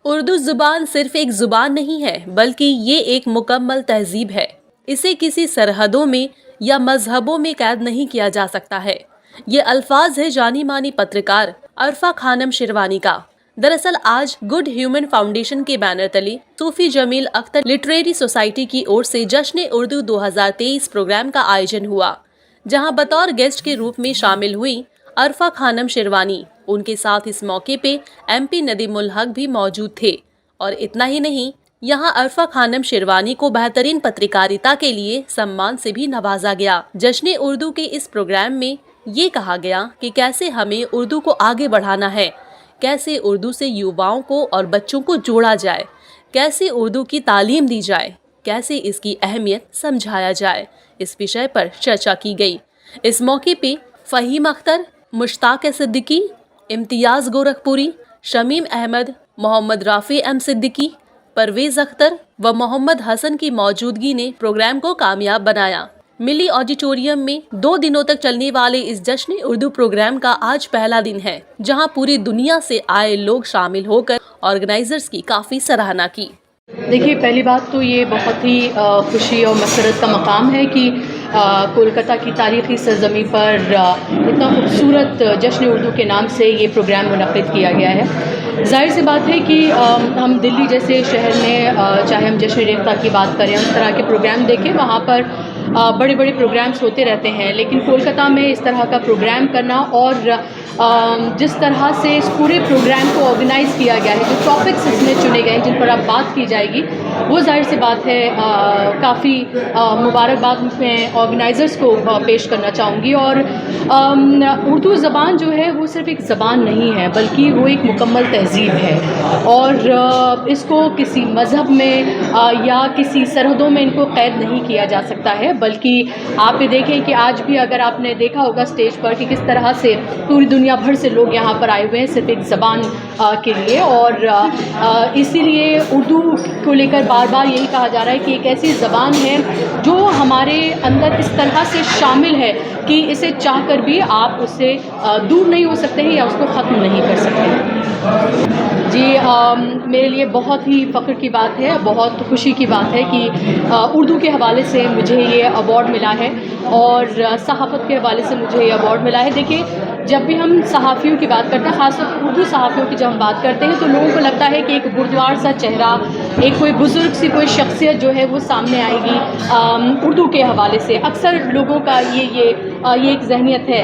اردو زبان صرف ایک زبان نہیں ہے بلکہ یہ ایک مکمل تہذیب ہے۔ اسے کسی سرحدوں میں یا مذہبوں میں قید نہیں کیا جا سکتا ہے۔ یہ الفاظ ہے جانی مانی پترکار عرفہ خانم شیروانی کا۔ دراصل آج گڈ ہیومن فاؤنڈیشن کے بینر تلے صوفی جمیل اختر لٹریری سوسائٹی کی اور سے جشن اردو 2023 پروگرام کا آیوجن ہوا، جہاں بطور گیسٹ کے روپ میں شامل ہوئی عرفہ خانم شیروانی۔ ان کے ساتھ اس موقع پہ MP ندیم الحق بھی موجود تھے، اور اتنا ہی نہیں، یہاں عرفہ خانم شیروانی کو بہترین پترکاریتا کے لیے سمان سے بھی نوازا گیا۔ جشن اردو کے اس پروگرام میں یہ کہا گیا کہ کیسے ہمیں اردو کو آگے بڑھانا ہے، کیسے اردو سے یوواؤں کو اور بچوں کو جوڑا جائے، کیسے اردو کی تعلیم دی جائے، کیسے اس کی اہمیت سمجھایا جائے۔ اس وشے پر چرچا کی گئی۔ اس موقع پہ فہیم اختر، مشتاق صدیقی، امتیاز گورکھپوری، شمیم احمد، محمد رافع ایم صدیقی، پرویز اختر و محمد حسن کی موجودگی نے پروگرام کو کامیاب بنایا۔ ملی آڈیٹوریم میں 2 دنوں تک چلنے والے اس جشن اردو پروگرام کا آج پہلا دن ہے، جہاں پوری دنیا سے آئے لوگ شامل ہو کر آرگنائزرز کی کافی سراہنا کی۔ دیکھیے، پہلی بات تو یہ بہت ہی خوشی اور مسرت کا مقام ہے کہ کولکتہ کی تاریخی سرزمین پر اتنا خوبصورت جشن اردو کے نام سے یہ پروگرام منعقد کیا گیا ہے۔ ظاہر سی بات ہے کہ ہم دلی جیسے شہر میں چاہے ہم جشن ریختہ کی بات کریں، اس طرح کے پروگرام دیکھیں، وہاں پر بڑے بڑے پروگرامز ہوتے رہتے ہیں، لیکن کولکتہ میں اس طرح کا پروگرام کرنا اور جس طرح سے اس پورے پروگرام کو آرگنائز کیا گیا ہے، جو ٹاپکس اس میں چنے گئے ہیں جن پر اب بات کی جائے گی، وہ ظاہر سی بات ہے کافی مبارکباد میں آرگنائزرز کو پیش کرنا چاہوں گی۔ اور اردو زبان جو ہے وہ صرف ایک زبان نہیں ہے بلکہ وہ ایک مکمل تہذیب ہے، اور اس کو کسی مذہب میں یا کسی سرحدوں میں ان کو قید نہیں کیا جا سکتا ہے، بلکہ آپ یہ دیکھیں کہ آج بھی اگر آپ نے دیکھا ہوگا اسٹیج پر کہ کس طرح سے پوری دنیا بھر سے لوگ یہاں پر آئے ہوئے ہیں صرف ایک زبان کے لیے، اور اسی لیے اردو کو لے کر بار بار یہی کہا جا رہا ہے کہ ایک ایسی زبان ہے جو ہمارے اندر اس طرح سے شامل ہے کہ اسے چاہ کر بھی آپ اس سے دور نہیں ہو سکتے ہیں یا اس کو ختم نہیں کر سکتے۔ جی، میرے لیے بہت ہی فخر کی بات ہے، بہت خوشی کی بات ہے کہ اردو کے حوالے سے مجھے یہ ایوارڈ ملا ہے، اور صحافت کے حوالے سے مجھے یہ ایوارڈ ملا ہے۔ دیکھیے، جب بھی ہم صحافیوں کی بات کرتے ہیں، خاص طور پر اردو صحافیوں کی جب ہم بات کرتے ہیں، تو لوگوں کو لگتا ہے کہ ایک بردوار سا چہرہ، ایک کوئی بزرگ سی کوئی شخصیت جو ہے وہ سامنے آئے گی اردو کے حوالے سے۔ اکثر لوگوں کا یہ ایک ذہنیت ہے،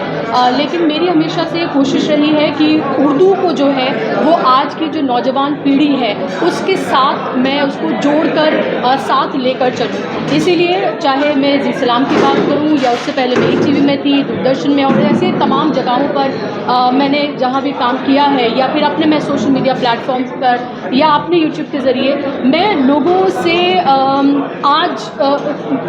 لیکن میری ہمیشہ سے کوشش رہی ہے کہ اردو کو جو ہے وہ آج کی جو نوجوان پیڑھی ہے اس کے ساتھ میں اس کو جوڑ کر ساتھ لے کر چلوں۔ اسی لیے چاہے میں زی سلام کی بات کروں یا اس سے پہلے میں ای TV میں تھی، دوردرشن میں، اور ایسے تمام جگہوں پر میں نے جہاں بھی کام کیا ہے، یا پھر اپنے میں سوشل میڈیا پلیٹ فارمز پر یا اپنے YouTube کے ذریعے میں لوگوں سے آج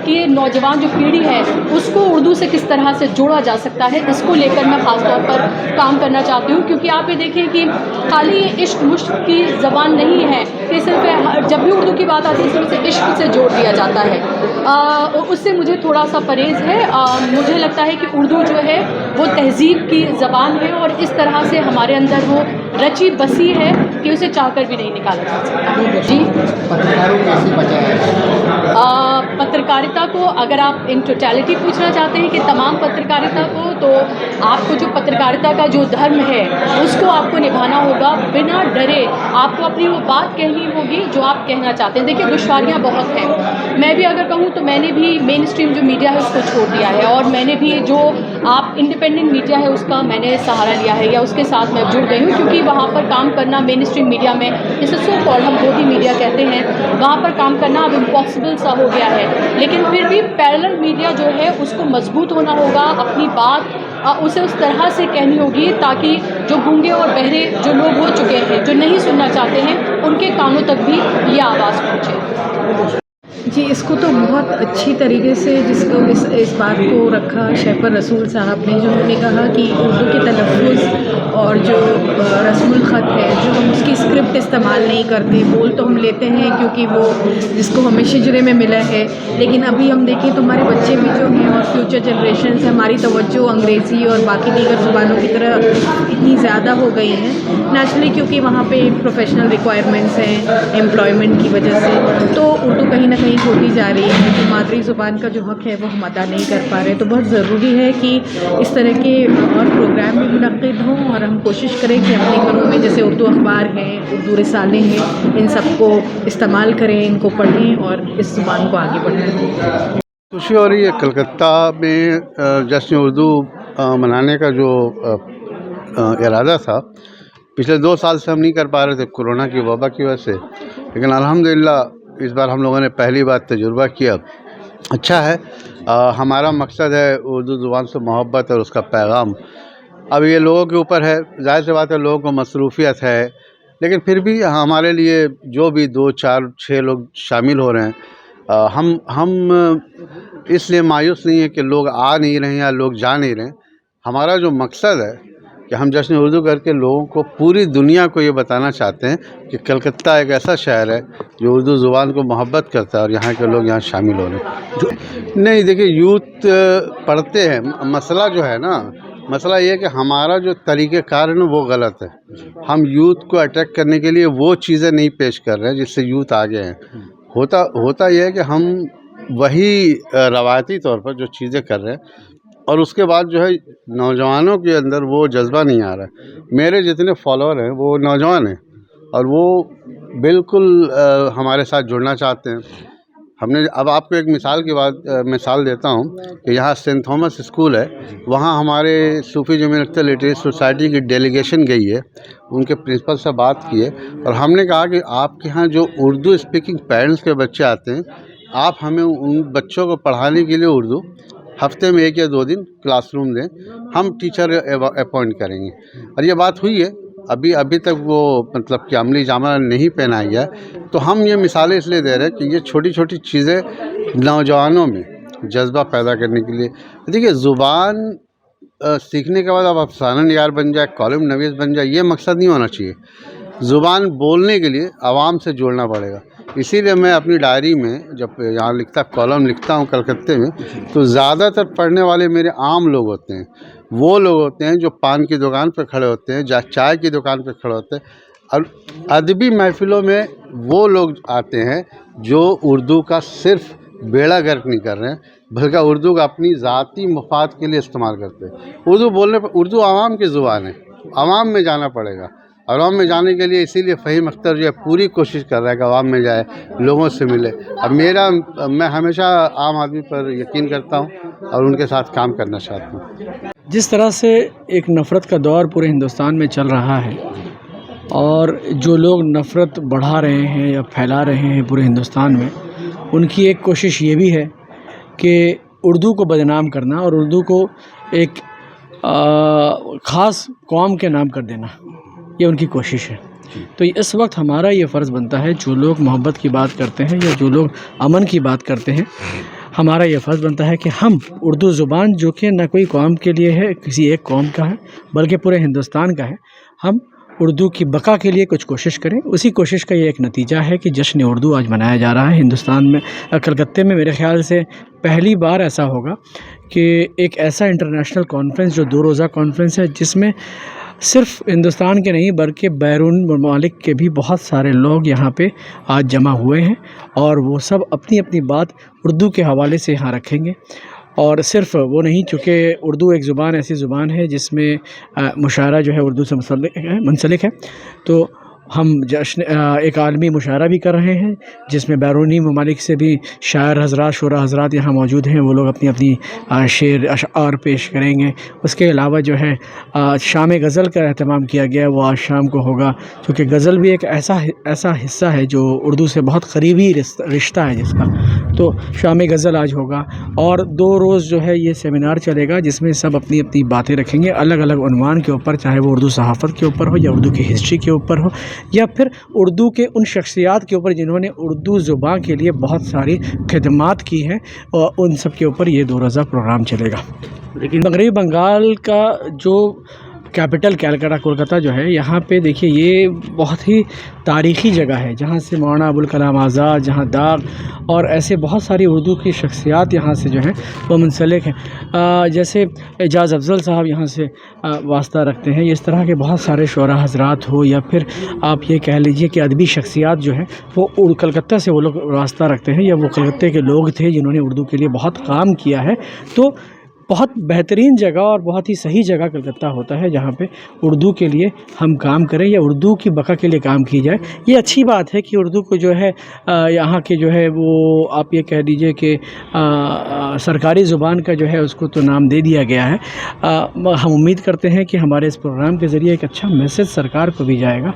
کے نوجوان جو پیڑھی ہے اس کو اردو سے کس طرح سے جوڑا جا سکتا ہے، اس کو لے کر میں خاص طور پر کام کرنا چاہتی ہوں، کیونکہ آپ یہ دیکھیں کہ خالی یہ عشق مشق کی زبان نہیں ہے کہ صرف جب بھی اردو کی بات آتی ہے صرف اسے عشق سے جوڑ دیا جاتا ہے۔ اس سے مجھے تھوڑا سا پرہیز ہے۔ مجھے لگتا ہے کہ اردو جو ہے وہ تہذیب کی زبان ہے، اور اس طرح سے ہمارے اندر وہ رچی بسی ہے کہ اسے چاہ کر بھی نہیں نکالا جا سکتا۔ جی، پترکاریتا کو اگر آپ ان ٹوٹیلٹی پوچھنا چاہتے ہیں کہ تمام پترکاریتا کو، تو آپ کو جو پترکاریتا کا جو دھرم ہے اس کو آپ کو نبھانا ہوگا بنا ڈرے۔ آپ کو اپنی وہ بات کہنی ہوگی جو آپ کہنا چاہتے ہیں۔ دیکھیے، دشواریاں بہت ہیں۔ میں بھی اگر کہوں تو میں نے بھی مین اسٹریم جو میڈیا ہے اس کو چھوڑ دیا ہے، اور میں نے بھی جو آپ انڈیپینڈنٹ میڈیا ہے اس کا میں نے سہارا لیا ہے، یا اس کے ساتھ میں جڑ گئی ہوں، کیونکہ وہاں پر کام کرنا مین اسٹریم میڈیا میں، جسے سو کال ہم گودی میڈیا کہتے ہیں، وہاں پر کام کرنا اب امپاسبل سا ہو گیا ہے۔ لیکن پھر بھی پیرلل میڈیا جو ہے اس کو مضبوط ہونا ہوگا، اپنی بات اسے اس طرح سے کہنی ہوگی تاکہ جو گونگے اور بہرے جو لوگ ہو چکے ہیں، جو نہیں سننا چاہتے ہیں، ان کے کانوں تک بھی یہ آواز پہنچے۔ جی اس کو تو بہت اچھی طریقے سے جس کو اس بات کو رکھا شیفر رسول صاحب نے، جو انہوں نے کہا کہ اردو کے تلفظ اور جو رسم الخط ہے، جو ہم اس کی اسکرپٹ استعمال نہیں کرتے، بول تو ہم لیتے ہیں کیونکہ وہ جس کو ہمیں شجرے میں ملا ہے، لیکن ابھی ہم دیکھیں تو ہمارے بچے بھی جو ہیں اور فیوچر جنریشن سے ہماری توجہ انگریزی اور باقی دیگر زبانوں کی طرح اتنی زیادہ ہو گئی ہیں نیچرلی، کیونکہ وہاں پہ پروفیشنل ریکوائرمنٹس ہیں امپلائمنٹ کی وجہ سے، تو اردو کہیں نہ کہیں چھوٹی جا رہی ہے، کہ مادری زبان کا جو حق ہے وہ ہم ادا نہیں کر پا رہے۔ تو بہت ضروری ہے کہ اس طرح کے اور پروگرام بھی منعقد ہوں اور ہم کوشش کریں کہ اپنے گھروں میں جیسے اردو اخبار ہیں، اردو رسالے ہیں، ان سب کو استعمال کریں، ان کو پڑھیں اور اس زبان کو آگے بڑھائیں۔ خوشی ہو رہی ہے کلکتہ میں جشن اردو منانے کا جو ارادہ تھا، پچھلے 2 سال سے ہم نہیں کر پا رہے تھے کورونا کی وبا کی وجہ سے، لیکن الحمدللہ اس بار ہم لوگوں نے پہلی بار تجربہ کیا۔ اچھا ہے، ہمارا مقصد ہے اردو زبان سے محبت اور اس کا پیغام۔ اب یہ لوگوں کے اوپر ہے، ظاہر سی بات ہے لوگوں کو مصروفیت ہے، لیکن پھر بھی ہمارے لیے جو بھی 2 4 6 لوگ شامل ہو رہے ہیں، ہم اس لیے مایوس نہیں ہیں کہ لوگ آ نہیں رہے ہیں یا لوگ جا نہیں رہے ہیں۔ ہمارا جو مقصد ہے کہ ہم جشن اردو کر کے لوگوں کو، پوری دنیا کو یہ بتانا چاہتے ہیں کہ کلکتہ ایک ایسا شہر ہے جو اردو زبان کو محبت کرتا ہے اور یہاں کے لوگ یہاں شامل ہو رہے ہیں۔ نہیں دیکھیے، یوتھ پڑھتے ہیں، مسئلہ جو ہے نا، مسئلہ یہ ہے کہ ہمارا جو طریقہ کار ہے نا وہ غلط ہے۔ ہم یوتھ کو اٹریکٹ کرنے کے لیے وہ چیزیں نہیں پیش کر رہے ہیں جس سے یوتھ آگے ہیں۔ ہوتا یہ ہے کہ ہم وہی روایتی طور پر جو چیزیں کر رہے ہیں، اور اس کے بعد جو ہے نوجوانوں کے اندر وہ جذبہ نہیں آ رہا ہے۔ میرے جتنے فالوور ہیں وہ نوجوان ہیں اور وہ بالکل ہمارے ساتھ جڑنا چاہتے ہیں۔ ہم نے اب آپ کو ایک مثال دیتا ہوں کہ یہاں سینٹ تھامس اسکول ہے، وہاں ہمارے صوفی جمیل اختر لٹریسی سوسائٹی کی ڈیلیگیشن گئی ہے، ان کے پرنسپل سے بات کی ہے اور ہم نے کہا کہ آپ کے ہاں جو اردو اسپیکنگ پیرنٹس کے بچے آتے ہیں، آپ ہمیں ان بچوں کو پڑھانے کے لیے اردو ہفتے میں 1 یا 2 دن کلاس روم دیں، ہم ٹیچر اپوائنٹ کریں گے۔ اور یہ بات ہوئی ہے، ابھی تک وہ مطلب کہ عملی جامہ نہیں پہنائی گیا، تو ہم یہ مثالیں اس لیے دے رہے ہیں کہ یہ چھوٹی چھوٹی چیزیں نوجوانوں میں جذبہ پیدا کرنے کے لیے۔ دیکھیے، زبان سیکھنے کے بعد اب افسانہ نگار بن جائے، کالم نویس بن جائے، یہ مقصد نہیں ہونا چاہیے۔ زبان بولنے کے لیے عوام سے جوڑنا پڑے گا۔ اسی لیے میں اپنی ڈائری میں جب یہاں کالم لکھتا ہوں کلکتے میں، تو زیادہ تر پڑھنے والے میرے عام لوگ ہوتے ہیں، وہ لوگ ہوتے ہیں جو پان کی دکان پہ کھڑے ہوتے ہیں، چائے کی دکان پہ کھڑے ہوتے ہیں، اور ادبی محفلوں میں وہ لوگ آتے ہیں جو اردو کا صرف بیڑا گرک نہیں کر رہے ہیں، بلکہ اردو کا اپنی ذاتی مفاد کے لیے استعمال کرتے ہیں۔ اردو بولنے پر، اردو عوام کی زبان ہے، عوام میں جانا پڑے گا۔ عوام میں جانے کے لیے اسی لیے فہیم اختر جو ہے پوری کوشش کر رہا ہے کہ عوام میں جائے، لوگوں سے ملے۔ اب میں ہمیشہ عام آدمی پر یقین کرتا ہوں اور ان کے ساتھ کام کرنا چاہتا ہوں۔ جس طرح سے ایک نفرت کا دور پورے ہندوستان میں چل رہا ہے، اور جو لوگ نفرت بڑھا رہے ہیں یا پھیلا رہے ہیں پورے ہندوستان میں، ان کی ایک کوشش یہ بھی ہے کہ اردو کو بدنام کرنا اور اردو کو ایک خاص قوم کے نام کر دینا، یہ ان کی کوشش ہے۔ تو اس وقت ہمارا یہ فرض بنتا ہے، جو لوگ محبت کی بات کرتے ہیں یا جو لوگ امن کی بات کرتے ہیں، ہمارا یہ فرض بنتا ہے کہ ہم اردو زبان، جو کہ نہ کوئی قوم کے لیے ہے، کسی ایک قوم کا ہے، بلکہ پورے ہندوستان کا ہے، ہم اردو کی بقا کے لیے کچھ کوشش کریں۔ اسی کوشش کا یہ ایک نتیجہ ہے کہ جشن اردو آج منایا جا رہا ہے ہندوستان میں۔ کلکتہ میں میرے خیال سے پہلی بار ایسا ہوگا کہ ایک ایسا انٹرنیشنل کانفرنس، جو 2 روزہ کانفرنس ہے، جس میں صرف ہندوستان کے نہیں بلکہ بیرون ممالک کے بھی بہت سارے لوگ یہاں پہ آج جمع ہوئے ہیں، اور وہ سب اپنی اپنی بات اردو کے حوالے سے یہاں رکھیں گے۔ اور صرف وہ نہیں، چونکہ اردو ایک زبان ایسی زبان ہے جس میں مشاعرہ جو ہے اردو سے منسلک ہے، تو ہم ایک عالمی مشاعرہ بھی کر رہے ہیں، جس میں بیرونی ممالک سے بھی شاعر حضرات، شعراء حضرات یہاں موجود ہیں، وہ لوگ اپنی اپنی شعر اشعار پیش کریں گے۔ اس کے علاوہ جو ہے شام غزل کا اہتمام کیا گیا ہے، وہ آج شام کو ہوگا، کیونکہ غزل بھی ایک ایسا حصہ ہے جو اردو سے بہت قریبی رشتہ ہے جس کا، تو شام غزل آج ہوگا۔ اور 2 روز جو ہے یہ سیمینار چلے گا، جس میں سب اپنی اپنی باتیں رکھیں گے، الگ الگ عنوان کے اوپر، چاہے وہ اردو صحافت کے اوپر ہو یا اردو کی ہسٹری کے اوپر ہو یا پھر اردو کے ان شخصیات کے اوپر جنہوں نے اردو زبان کے لیے بہت ساری خدمات کی ہیں، اور ان سب کے اوپر یہ 2 روزہ پروگرام چلے گا۔ لیکن مغربی بنگال کا جو کیپٹل کلکتہ کولکتہ جو ہے، یہاں پہ دیکھیے یہ بہت ہی تاریخی جگہ ہے، جہاں سے مولانا ابوالکلام آزاد، جہاں داغ اور ایسے بہت ساری اردو کی شخصیات یہاں سے جو ہیں وہ منسلک ہیں، جیسے اعجاز افضل صاحب یہاں سے واسطہ رکھتے ہیں۔ اس طرح کے بہت سارے شعراء حضرات ہو، یا پھر آپ یہ کہہ لیجئے کہ ادبی شخصیات جو ہیں وہ کلکتہ سے وہ لوگ واسطہ رکھتے ہیں، یا وہ کلکتہ کے لوگ تھے جنہوں نے اردو کے لیے بہت کام کیا ہے۔ تو بہت بہترین جگہ اور بہت ہی صحیح جگہ کلکتہ ہوتا ہے جہاں پہ اردو کے لیے ہم کام کریں یا اردو کی بقا کے لیے کام کی جائے۔ یہ اچھی بات ہے کہ اردو کو جو ہے یہاں کے جو ہے وہ آپ یہ کہہ دیجئے کہ سرکاری زبان کا جو ہے اس کو تو نام دے دیا گیا ہے۔ ہم امید کرتے ہیں کہ ہمارے اس پروگرام کے ذریعے ایک اچھا میسج سرکار کو بھی جائے گا۔